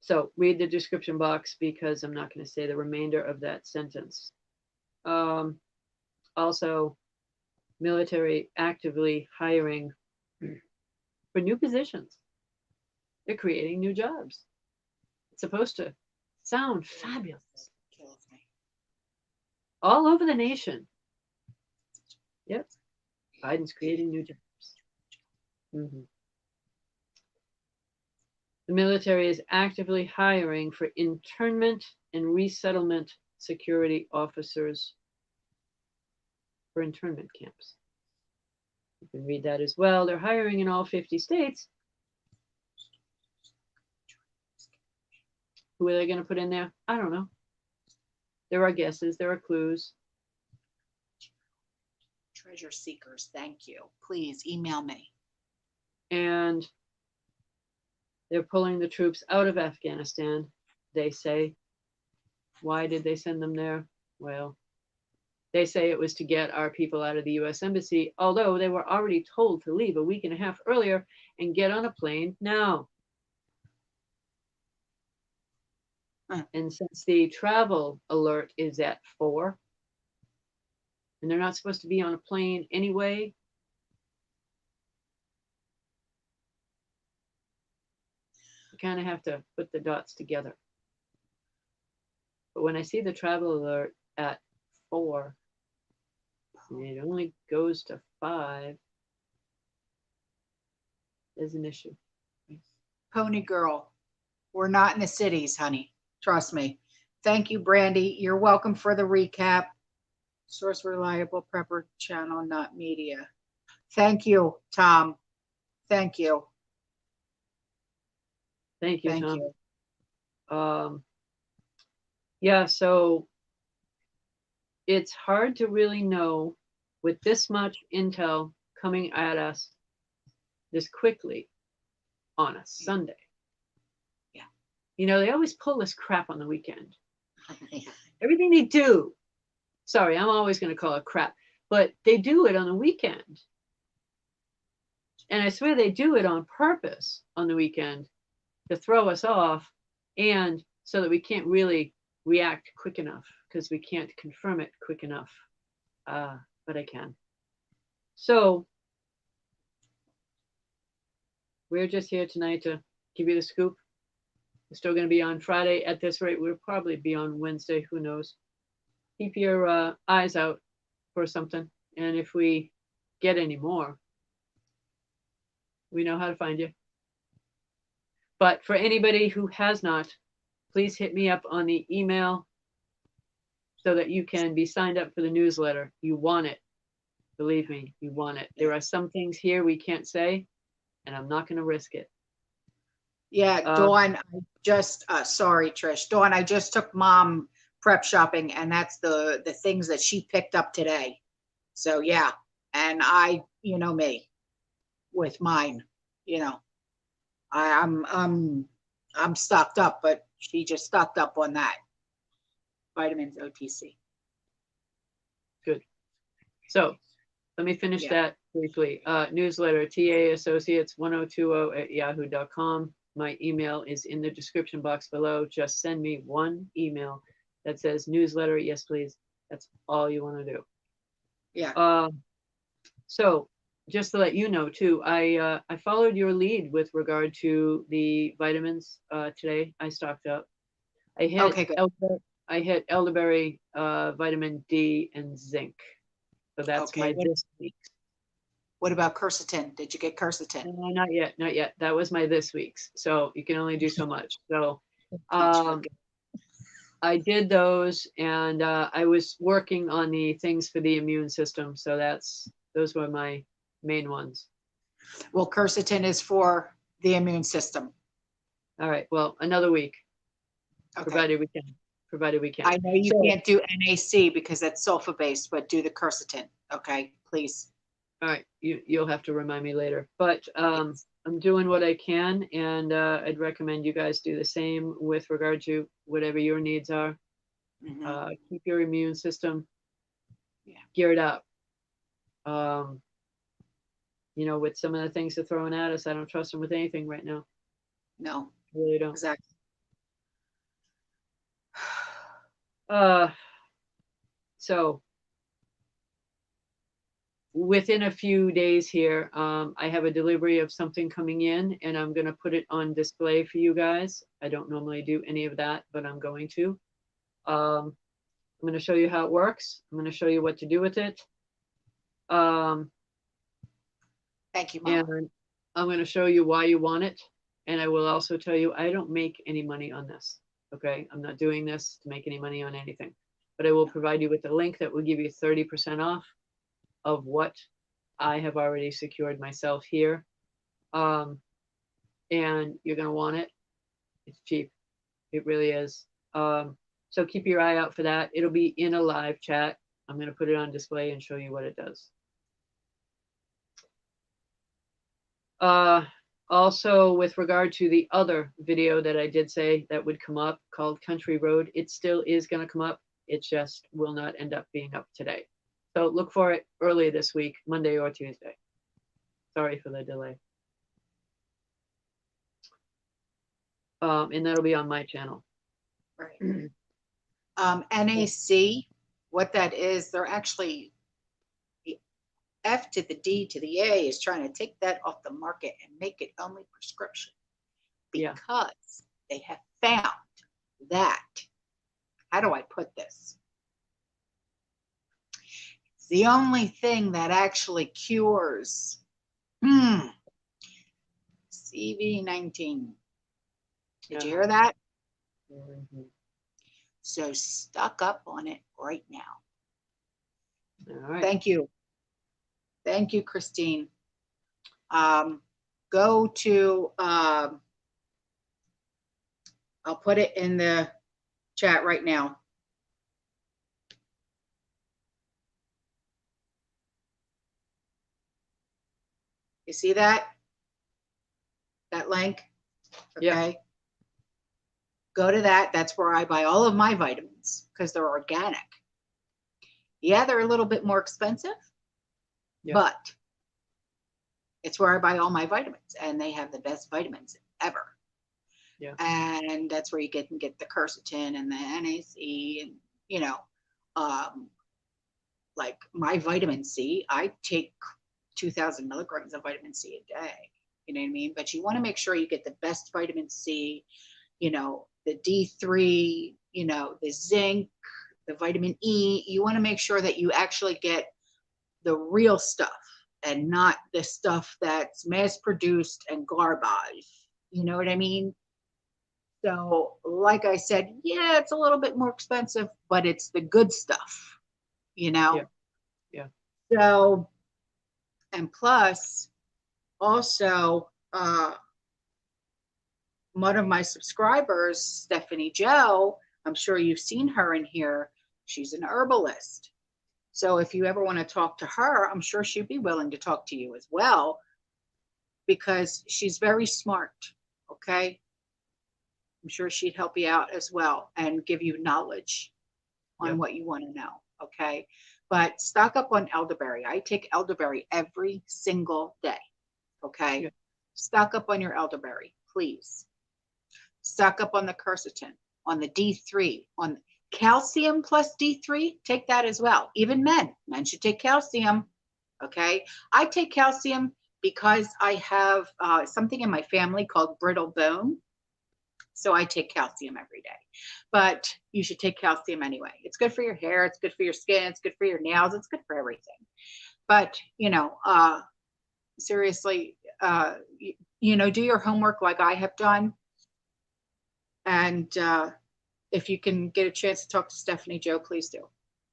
Speaker 2: So read the description box because I'm not going to say the remainder of that sentence. Also, military actively hiring for new positions. They're creating new jobs. It's supposed to sound fabulous. All over the nation. Yep. Biden's creating new jobs. Mm-hmm. The military is actively hiring for internment and resettlement security officers for internment camps. You can read that as well. They're hiring in all 50 states. Who are they going to put in there? I don't know. There are guesses. There are clues.
Speaker 1: Treasure seekers, thank you. Please email me.
Speaker 2: And they're pulling the troops out of Afghanistan, they say. Why did they send them there? Well, they say it was to get our people out of the US Embassy, although they were already told to leave a week and a half earlier and get on a plane now. And since the travel alert is at 4, and they're not supposed to be on a plane anyway, you kind of have to put the dots together. But when I see the travel alert at 4, and it only goes to 5, there's an issue.
Speaker 1: Pony girl, we're not in the cities, honey. Trust me. Thank you, Brandy. You're welcome for the recap. Source reliable prepper channel, not media. Thank you, Tom. Thank you.
Speaker 2: Thank you,
Speaker 1: Thank
Speaker 2: Tom.
Speaker 1: you.
Speaker 2: Yeah, so it's hard to really know with this much intel coming at us this quickly on a Sunday.
Speaker 1: Yeah.
Speaker 2: You know, they always pull this crap on the weekend. Everything they do, sorry, I'm always going to call it crap, but they do it on the weekend. And I swear they do it on purpose on the weekend to throw us off, and so that we can't really react quick enough because we can't confirm it quick enough. But I can. So we're just here tonight to give you the scoop. We're still going to be on Friday. At this rate, we'll probably be on Wednesday. Who knows? Keep your eyes out for something. And if we get any more, we know how to find you. But for anybody who has not, please hit me up on the email so that you can be signed up for the newsletter. You want it. Believe me, you want it. There are some things here we can't say, and I'm not going to risk it.
Speaker 1: Yeah, Dawn, I just, sorry, Trish. Dawn, I just took mom prep shopping, and that's the things that she picked up today. So yeah, and I, you know me, with mine, you know, I'm stocked up, but she just stocked up on that. Vitamins OTC.
Speaker 2: Good. So let me finish that briefly. Newsletter, TA Associates 1020@yahoo.com. My email is in the description box below. Just send me one email that says newsletter, yes, please. That's all you want to do.
Speaker 1: Yeah.
Speaker 2: So just to let you know too, I followed your lead with regard to the vitamins today. I stocked up. I hit
Speaker 1: Okay, good.
Speaker 2: I hit elderberry, vitamin D, and zinc. So that's
Speaker 1: Okay,
Speaker 2: my this week.
Speaker 1: What about quercetin? Did you get quercetin?
Speaker 2: No, not yet, not yet. That was my this week's. So you can only do so much. So I did those, and I was working on the things for the immune system. So those were my main ones.
Speaker 1: Well, quercetin is for the immune system.
Speaker 2: All right. Well, another week,
Speaker 1: Okay.
Speaker 2: provided we can. Provided we can.
Speaker 1: I know you can't do NAC because that's sulfa based, but do the quercetin. Okay, please.
Speaker 2: All right. You'll have to remind me later. But I'm doing what I can, and I'd recommend you guys do the same with regard to whatever your needs are. Keep your immune system geared up. You know, with some of the things they're throwing at us, I don't trust them with anything right now.
Speaker 1: No,
Speaker 2: I really don't.
Speaker 1: exactly.
Speaker 2: So within a few days here, I have a delivery of something coming in, and I'm going to put it on display for you guys. I don't normally do any of that, but I'm going to. I'm going to show you how it works. I'm going to show you what to do with it.
Speaker 1: Thank you, Mama.
Speaker 2: And I'm going to show you why you want it. And I will also tell you, I don't make any money on this. Okay. I'm not doing this to make any money on anything, but I will provide you with a link that will give you 30% off of what I have already secured myself here. And you're going to want it. It's cheap. It really is. So keep your eye out for that. It'll be in a live chat. I'm going to put it on display and show you what it does. Also, with regard to the other video that I did say that would come up called Country Road, it still is going to come up. It just will not end up being up today. So look for it early this week, Monday or Tuesday. Sorry for the delay. And that'll be on my channel.
Speaker 1: Right. NAC, what that is, they're actually, the F to the D to the A is trying to take that off the market and make it only prescription.
Speaker 2: Yeah.
Speaker 1: Because they have found that, how do I put this? It's the only thing that actually cures CV-19. Did you hear that?
Speaker 2: Mhm.
Speaker 1: So stock up on it right now.
Speaker 2: All right.
Speaker 1: Thank you. Thank you, Christine. Go to, I'll put it in the chat right now. You see that? That link? Okay.
Speaker 2: Yeah.
Speaker 1: Go to that. That's where I buy all of my vitamins because they're organic. Yeah, they're a little bit more expensive,
Speaker 2: Yeah.
Speaker 1: but it's where I buy all my vitamins, and they have the best vitamins ever.
Speaker 2: Yeah.
Speaker 1: And that's where you can get the quercetin and the NAC, and you know, like my vitamin C, I take 2,000 milligrams of vitamin C a day. You know what I mean? But you want to make sure you get the best vitamin C, you know, the D3, you know, the zinc, the vitamin E. You want to make sure that you actually get the real stuff and not the stuff that's mass produced and garbage. You know what I mean? So, like I said, yeah, it's a little bit more expensive, but it's the good stuff, you know?
Speaker 2: Yeah. Yeah.
Speaker 1: So, and plus, also, one of my subscribers, Stephanie Joe, I'm sure you've seen her in here. She's an herbalist. So if you ever want to talk to her, I'm sure she'd be willing to talk to you as well, because she's very smart. Okay. I'm sure she'd help you out as well and give you knowledge on what you want to know. Okay. But stock up on elderberry. I take elderberry every single day. Okay.
Speaker 2: Yeah.
Speaker 1: Stock up on your elderberry, please. Stock up on the quercetin, on the D3, on calcium plus D3. Take that as well. Even men should take calcium. Okay. I take calcium because I have something in my family called brittle bone. So I take calcium every day, but you should take calcium anyway. It's good for your hair. It's good for your skin. It's good for your nails. It's good for everything. But, you know, seriously, you know, do your homework like I have done. And if you can get a chance to talk to Stephanie Joe, please do,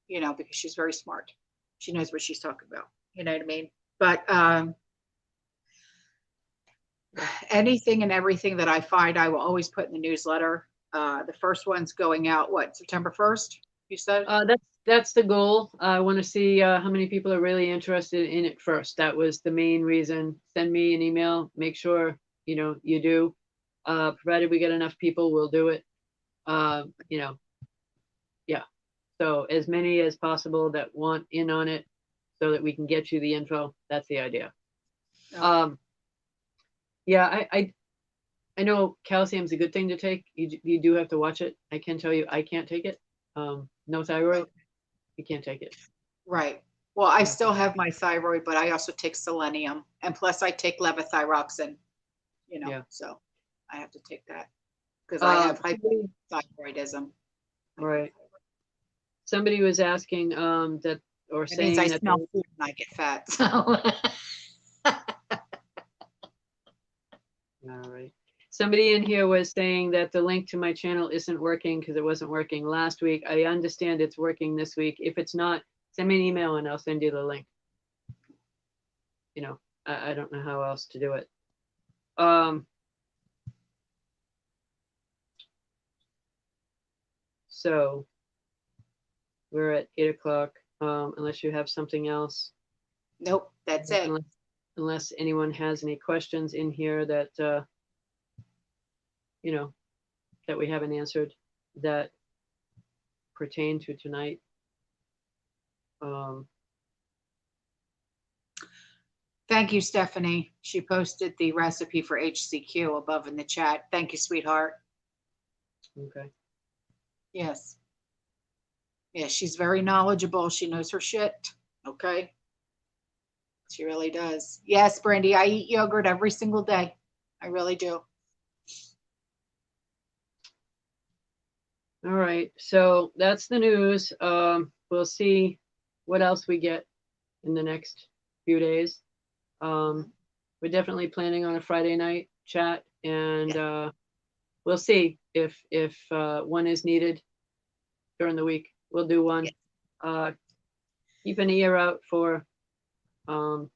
Speaker 1: you know, because she's very smart. She knows what she's talking about. You know what I mean? But anything and everything that I find, I will always put in the newsletter. The first one's going out, what, September 1st, you said?
Speaker 2: That's the goal. I want to see how many people are really interested in it first. That was the main reason. Send me an email. Make sure, you know, you do. Provided we get enough people, we'll do it. You know, yeah. So as many as possible that want in on it so that we can get you the info. That's the idea.
Speaker 1: Okay.
Speaker 2: Yeah, I know calcium's a good thing to take. You do have to watch it. I can tell you I can't take it. No thyroid, you can't take it.
Speaker 1: Right. Well, I still have my thyroid, but I also take selenium, and plus I take levothyroxine, you know, so I have to take that because I have hypothyroidism.
Speaker 2: Right. Somebody was asking that, or
Speaker 1: It
Speaker 2: saying
Speaker 1: means I
Speaker 2: that
Speaker 1: smell food and I get fat. So
Speaker 2: all right. Somebody in here was saying that the link to my channel isn't working because it wasn't working last week. I understand it's working this week. If it's not, send me an email and I'll send you the link. You know, I don't know how else to do it. So we're at 8 o'clock, unless you have something else.
Speaker 1: Nope, that's it.
Speaker 2: Unless anyone has any questions in here that, you know, that we haven't answered that pertain to tonight.
Speaker 1: Thank you, Stephanie. She posted the recipe for HCQ above in the chat. Thank you, sweetheart.
Speaker 2: Okay.
Speaker 1: Yes. Yeah, she's very knowledgeable. She knows her shit. Okay. She really does. Yes, Brandy, I eat yogurt every single day. I really do.
Speaker 2: All right. So that's the news. We'll see what else we get in the next few days. We're definitely planning on a Friday night chat, and we'll see if one is needed during the week. We'll do one. Keep an ear out for a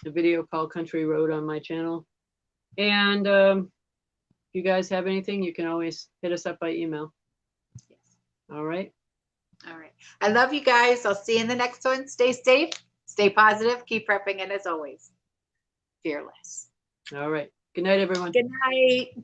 Speaker 2: video called Country Road on my channel. And if you guys have anything, you can always hit us up by email.
Speaker 1: Yes.
Speaker 2: All right.
Speaker 1: All right. I love you guys. I'll see you in the next one. Stay safe, stay positive, keep prepping, and as always, fearless.
Speaker 2: All right. Good night, everyone.
Speaker 1: Good night.